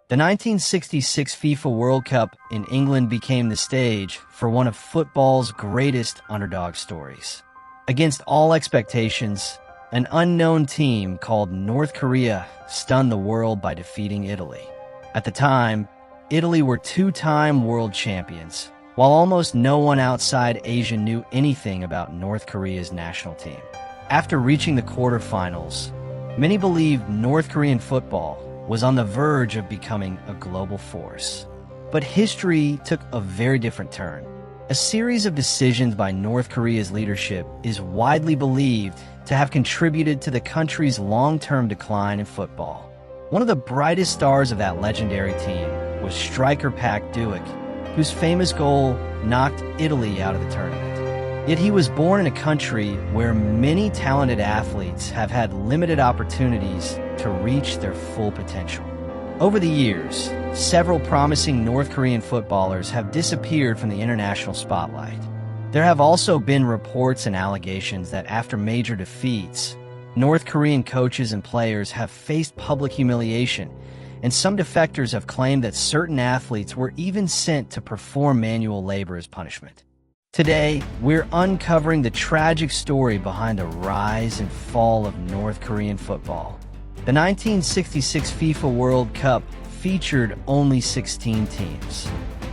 The 1966 FIFA World Cup in England became the stage for one of football's greatest underdog stories. Against all expectations, an unknown team called North Korea stunned the world by defeating Italy. At the time, Italy were two-time world champions, while almost no one outside Asia knew anything about North Korea's national team. After reaching the quarterfinals, many believed North Korean football was on the verge of becoming a global force. But history took a very different turn. A series of decisions by North Korea's leadership is widely believed to have contributed to the country's long-term decline in football. One of the brightest stars of that legendary team was striker Pak Duik, whose famous goal knocked Italy out of the tournament. Yet he was born in a country where many talented athletes have had limited opportunities to reach their full potential. Over the years, several promising North Korean footballers have disappeared from the international spotlight. There have also been reports and allegations that after major defeats, North Korean coaches and players have faced public humiliation, and some defectors have claimed that certain athletes were even sent to perform manual labor as punishment. Today, we're uncovering the tragic story behind the rise and fall of North Korean football. The 1966 FIFA World Cup featured only 16 teams.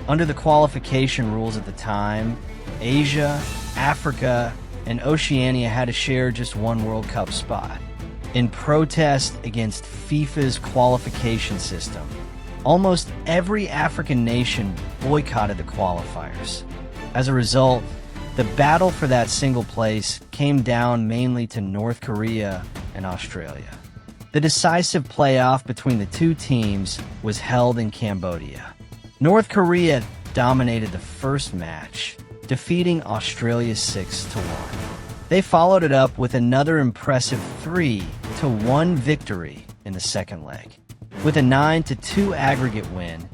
Under the qualification rules at the time, Asia, Africa, and Oceania had to share just one World Cup spot. In protest against FIFA's qualification system, almost every African nation boycotted the qualifiers. As a result, the battle for that single place came down mainly to North Korea and Australia. The decisive playoff between the two teams was held in Cambodia. North Korea dominated the first match, defeating Australia 6-1. They followed it up with another impressive 3-1 victory in the second leg. With a 9-2 aggregate win,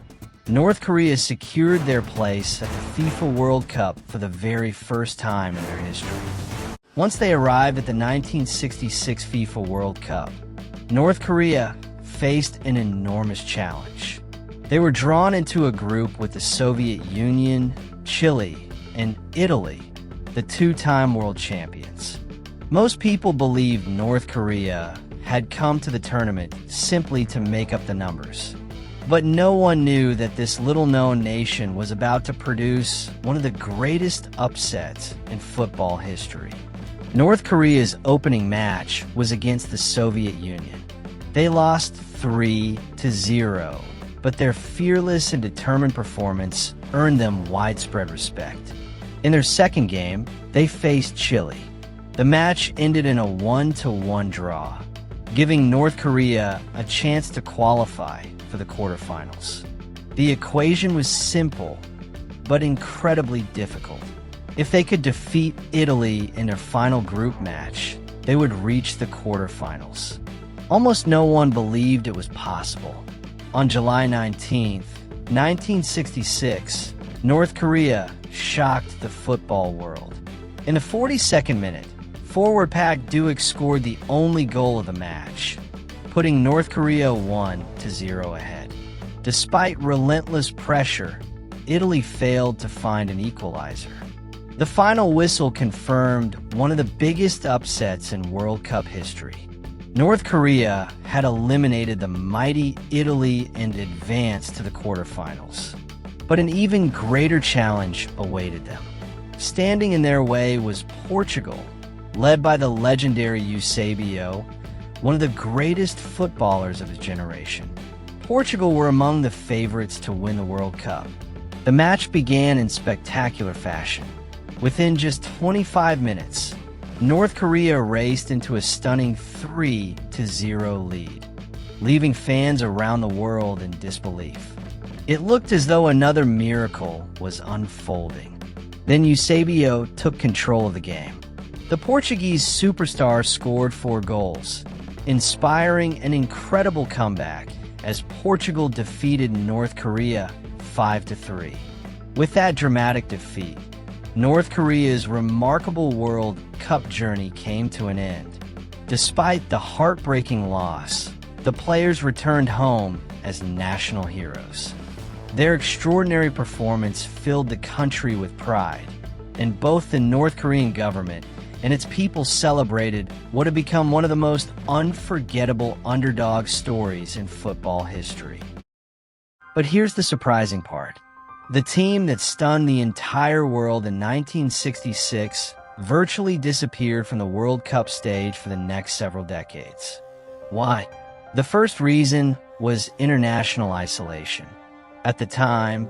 North Korea secured their place at the FIFA World Cup for the very first time in their history. Once they arrived at the 1966 FIFA World Cup, North Korea faced an enormous challenge. They were drawn into a group with the Soviet Union, Chile, and Italy, the two-time world champions. Most people believed North Korea had come to the tournament simply to make up the numbers. But no one knew that this little-known nation was about to produce one of the greatest upsets in football history. North Korea's opening match was against the Soviet Union. They lost 3-0, but their fearless and determined performance earned them widespread respect. In their second game, they faced Chile. The match ended in a 1-1 draw, giving North Korea a chance to qualify for the quarterfinals. The equation was simple, but incredibly difficult. If they could defeat Italy in their final group match, they would reach the quarterfinals. Almost no one believed it was possible. On July 19, 1966, North Korea shocked the football world. In the 42nd minute, forward Pak Duik scored the only goal of the match, putting North Korea 1-0 ahead. Despite relentless pressure, Italy failed to find an equalizer. The final whistle confirmed one of the biggest upsets in World Cup history. North Korea had eliminated the mighty Italy and advanced to the quarterfinals. But an even greater challenge awaited them. Standing in their way was Portugal, led by the legendary Eusebio, one of the greatest footballers of his generation. Portugal were among the favorites to win the World Cup. The match began in spectacular fashion. Within just 25 minutes, North Korea raced into a stunning 3-0 lead, leaving fans around the world in disbelief. It looked as though another miracle was unfolding. Then Eusebio took control of the game. The Portuguese superstar scored 4 goals, inspiring an incredible comeback as Portugal defeated North Korea 5-3. With that dramatic defeat, North Korea's remarkable World Cup journey came to an end. Despite the heartbreaking loss, the players returned home as national heroes. Their extraordinary performance filled the country with pride, and both the North Korean government and its people celebrated what had become one of the most unforgettable underdog stories in football history. But here's the surprising part. The team that stunned the entire world in 1966 virtually disappeared from the World Cup stage for the next several decades. Why? The first reason was international isolation. At the time,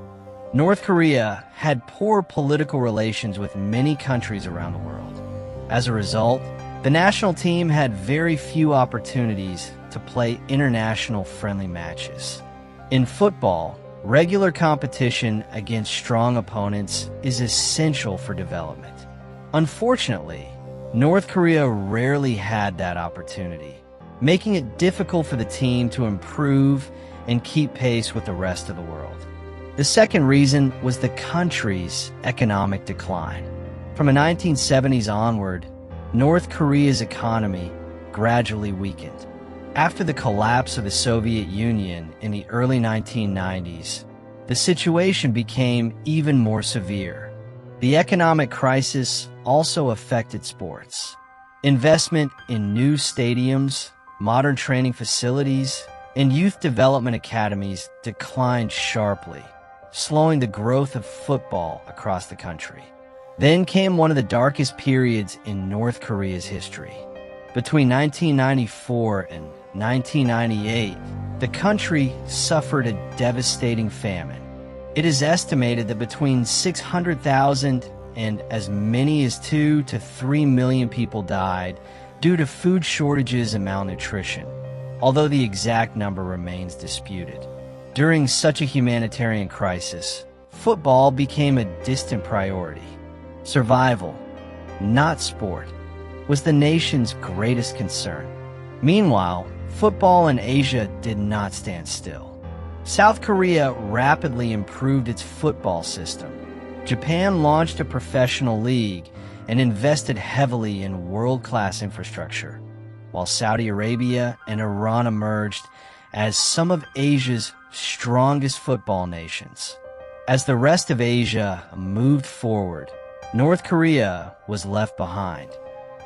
North Korea had poor political relations with many countries around the world. As a result, the national team had very few opportunities to play international friendly matches. In football, regular competition against strong opponents is essential for development. Unfortunately, North Korea rarely had that opportunity, making it difficult for the team to improve and keep pace with the rest of the world. The second reason was the country's economic decline. From the 1970s onward, North Korea's economy gradually weakened. After the collapse of the Soviet Union in the early 1990s, the situation became even more severe. The economic crisis also affected sports. Investment in new stadiums, modern training facilities, and youth development academies declined sharply, slowing the growth of football across the country. Then came one of the darkest periods in North Korea's history. Between 1994 and 1998, the country suffered a devastating famine. It is estimated that between 600,000 and as many as 2 to 3 million people died due to food shortages and malnutrition, although the exact number remains disputed. During such a humanitarian crisis, football became a distant priority. Survival, not sport, was the nation's greatest concern. Meanwhile, football in Asia did not stand still. South Korea rapidly improved its football system. Japan launched a professional league and invested heavily in world-class infrastructure, while Saudi Arabia and Iran emerged as some of Asia's strongest football nations. As the rest of Asia moved forward, North Korea was left behind.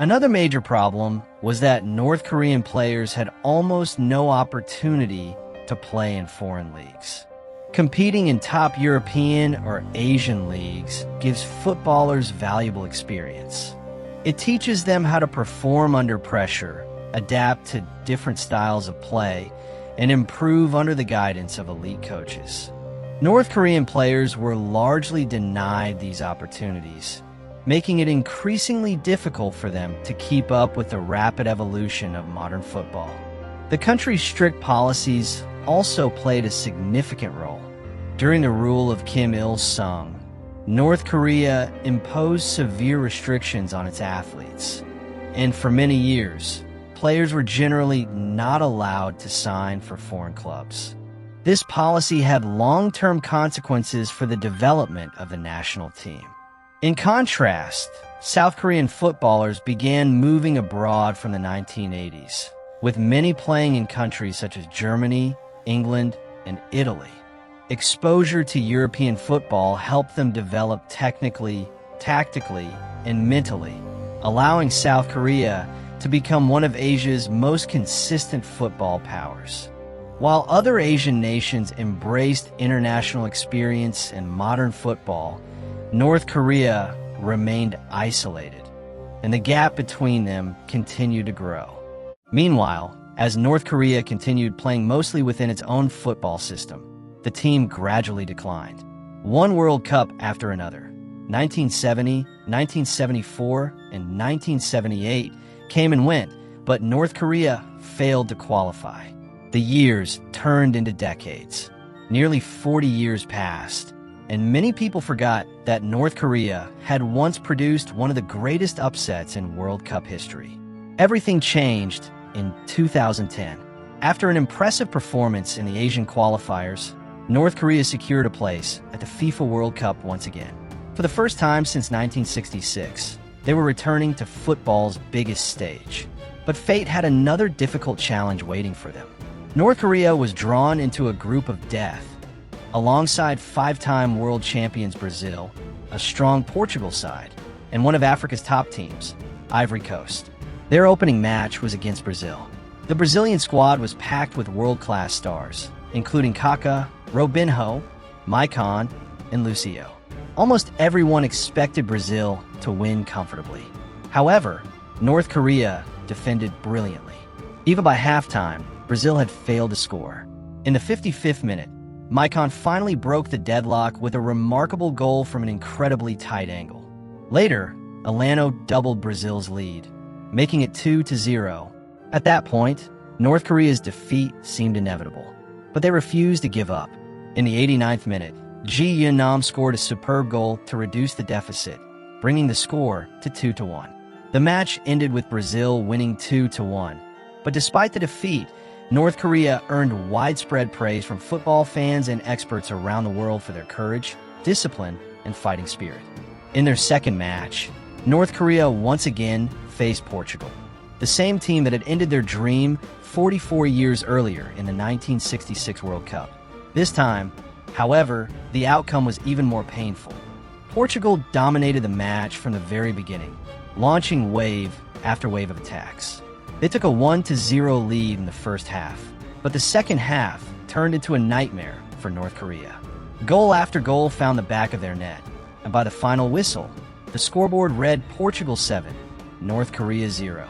Another major problem was that North Korean players had almost no opportunity to play in foreign leagues. Competing in top European or Asian leagues gives footballers valuable experience. It teaches them how to perform under pressure, adapt to different styles of play, and improve under the guidance of elite coaches. North Korean players were largely denied these opportunities, making it increasingly difficult for them to keep up with the rapid evolution of modern football. The country's strict policies also played a significant role. During the rule of Kim Il-sung, North Korea imposed severe restrictions on its athletes, and for many years, players were generally not allowed to sign for foreign clubs. This policy had long-term consequences for the development of the national team. In contrast, South Korean footballers began moving abroad from the 1980s, with many playing in countries such as Germany, England, and Italy. Exposure to European football helped them develop technically, tactically, and mentally, allowing South Korea to become one of Asia's most consistent football powers. While other Asian nations embraced international experience and modern football, North Korea remained isolated, and the gap between them continued to grow. Meanwhile, as North Korea continued playing mostly within its own football system, the team gradually declined. One World Cup after another, 1970, 1974, and 1978 came and went, but North Korea failed to qualify. The years turned into decades. Nearly 40 years passed, and many people forgot that North Korea had once produced one of the greatest upsets in World Cup history. Everything changed in 2010. After an impressive performance in the Asian qualifiers, North Korea secured a place at the FIFA World Cup once again. For the first time since 1966, they were returning to football's biggest stage. But fate had another difficult challenge waiting for them. North Korea was drawn into a group of death, alongside five-time world champions Brazil, a strong Portugal side, and one of Africa's top teams, Ivory Coast. Their opening match was against Brazil. The Brazilian squad was packed with world-class stars, including Kaká, Robinho, Maicon, and Lucio. Almost everyone expected Brazil to win comfortably. However, North Korea defended brilliantly. Even by halftime, Brazil had failed to score. In the 55th minute, Maicon finally broke the deadlock with a remarkable goal from an incredibly tight angle. Later, Elano doubled Brazil's lead, making it 2-0. At that point, North Korea's defeat seemed inevitable, but they refused to give up. In the 89th minute, Ji Yeon-nam scored a superb goal to reduce the deficit, bringing the score to 2-1. The match ended with Brazil winning 2-1, but despite the defeat, North Korea earned widespread praise from football fans and experts around the world for their courage, discipline, and fighting spirit. In their second match, North Korea once again faced Portugal, the same team that had ended their dream 44 years earlier in the 1966 World Cup. This time, however, the outcome was even more painful. Portugal dominated the match from the very beginning, launching wave after wave of attacks. They took a 1-0 lead in the first half, but the second half turned into a nightmare for North Korea. Goal after goal found the back of their net, and by the final whistle, the scoreboard read Portugal 7, North Korea 0.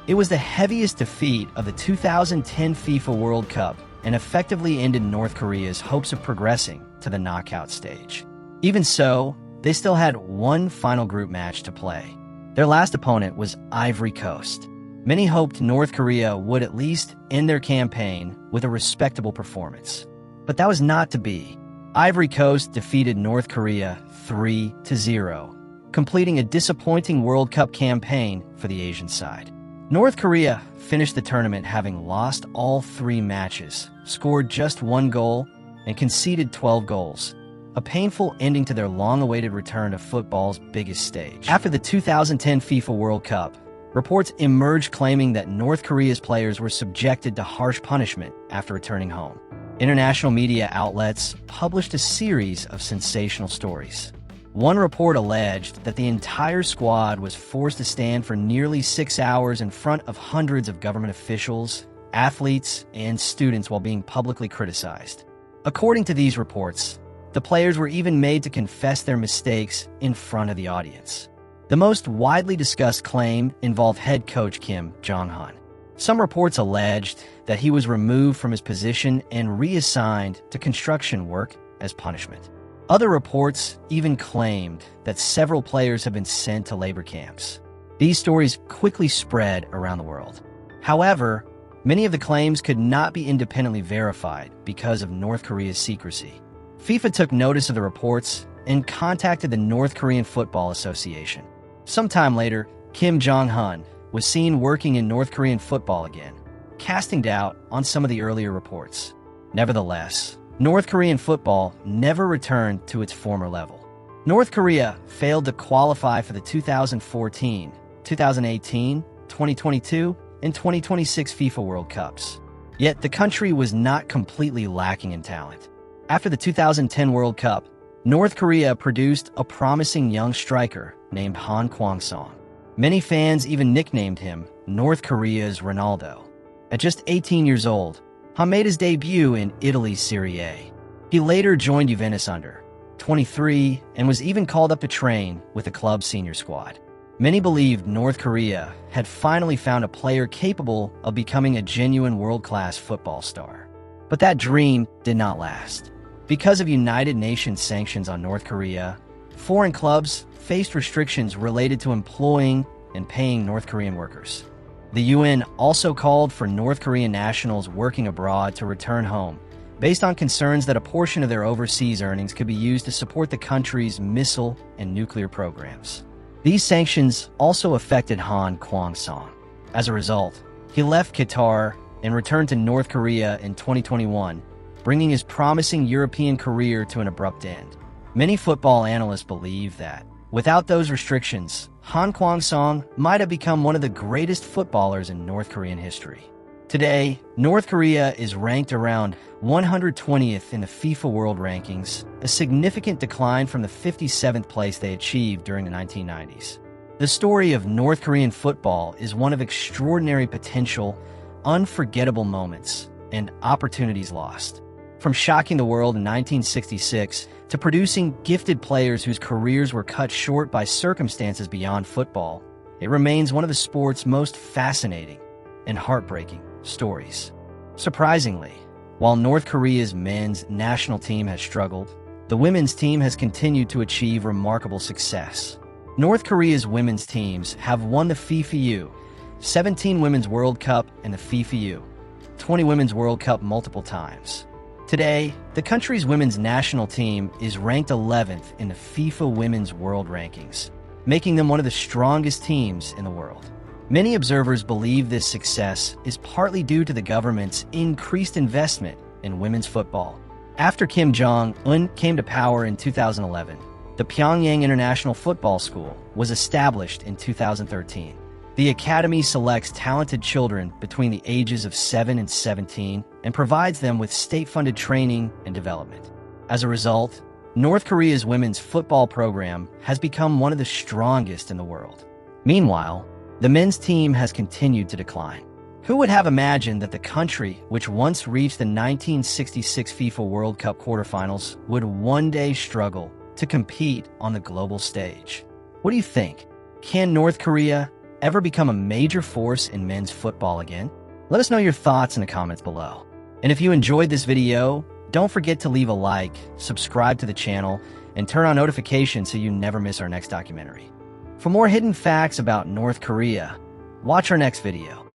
It was the heaviest defeat of the 2010 FIFA World Cup and effectively ended North Korea's hopes of progressing to the knockout stage. Even so, they still had one final group match to play. Their last opponent was Ivory Coast. Many hoped North Korea would at least end their campaign with a respectable performance. But that was not to be. Ivory Coast defeated North Korea 3-0, completing a disappointing World Cup campaign for the Asian side. North Korea finished the tournament having lost all three matches, scored just one goal, and conceded 12 goals, a painful ending to their long-awaited return to football's biggest stage. After the 2010 FIFA World Cup, reports emerged claiming that North Korea's players were subjected to harsh punishment after returning home. International media outlets published a series of sensational stories. One report alleged that the entire squad was forced to stand for nearly 6 hours in front of hundreds of government officials, athletes, and students while being publicly criticized. According to these reports, the players were even made to confess their mistakes in front of the audience. The most widely discussed claim involved head coach Kim Jong-un. Some reports alleged that he was removed from his position and reassigned to construction work as punishment. Other reports even claimed that several players have been sent to labor camps. These stories quickly spread around the world. However, many of the claims could not be independently verified because of North Korea's secrecy. FIFA took notice of the reports and contacted the North Korean Football Association. Sometime later, Kim Jong-un was seen working in North Korean football again, casting doubt on some of the earlier reports. Nevertheless, North Korean football never returned to its former level. North Korea failed to qualify for the 2014, 2018, 2022, and 2026 FIFA World Cups. Yet the country was not completely lacking in talent. After the 2010 World Cup, North Korea produced a promising young striker named Han Kwang-song. Many fans even nicknamed him North Korea's Ronaldo. At just 18 years old, Han made his debut in Italy's Serie A. He later joined Juventus under 23 and was even called up to train with the club's senior squad. Many believed North Korea had finally found a player capable of becoming a genuine world-class football star. But that dream did not last. Because of United Nations sanctions on North Korea, foreign clubs faced restrictions related to employing and paying North Korean workers. The UN also called for North Korean nationals working abroad to return home, based on concerns that a portion of their overseas earnings could be used to support the country's missile and nuclear programs. These sanctions also affected Han Kwang-song. As a result, he left Qatar and returned to North Korea in 2021, bringing his promising European career to an abrupt end. Many football analysts believe that, without those restrictions, Han Kwang-song might have become one of the greatest footballers in North Korean history. Today, North Korea is ranked around 120th in the FIFA World Rankings, a significant decline from the 57th place they achieved during the 1990s. The story of North Korean football is one of extraordinary potential, unforgettable moments, and opportunities lost. From shocking the world in 1966 to producing gifted players whose careers were cut short by circumstances beyond football, it remains one of the sport's most fascinating and heartbreaking stories. Surprisingly, while North Korea's men's national team has struggled, the women's team has continued to achieve remarkable success. North Korea's women's teams have won the FIFA U17 Women's World Cup and the FIFA U20 Women's World Cup multiple times. Today, the country's women's national team is ranked 11th in the FIFA Women's World Rankings, making them one of the strongest teams in the world. Many observers believe this success is partly due to the government's increased investment in women's football. After Kim Jong-un came to power in 2011, the Pyongyang International Football School was established in 2013. The academy selects talented children between the ages of 7 and 17 and provides them with state-funded training and development. As a result, North Korea's women's football program has become one of the strongest in the world. Meanwhile, the men's team has continued to decline. Who would have imagined that the country, which once reached the 1966 FIFA World Cup quarterfinals, would one day struggle to compete on the global stage? What do you think? Can North Korea ever become a major force in men's football again? Let us know your thoughts in the comments below. And if you enjoyed this video, don't forget to leave a like, subscribe to the channel, and turn on notifications so you never miss our next documentary. For more hidden facts about North Korea, watch our next video.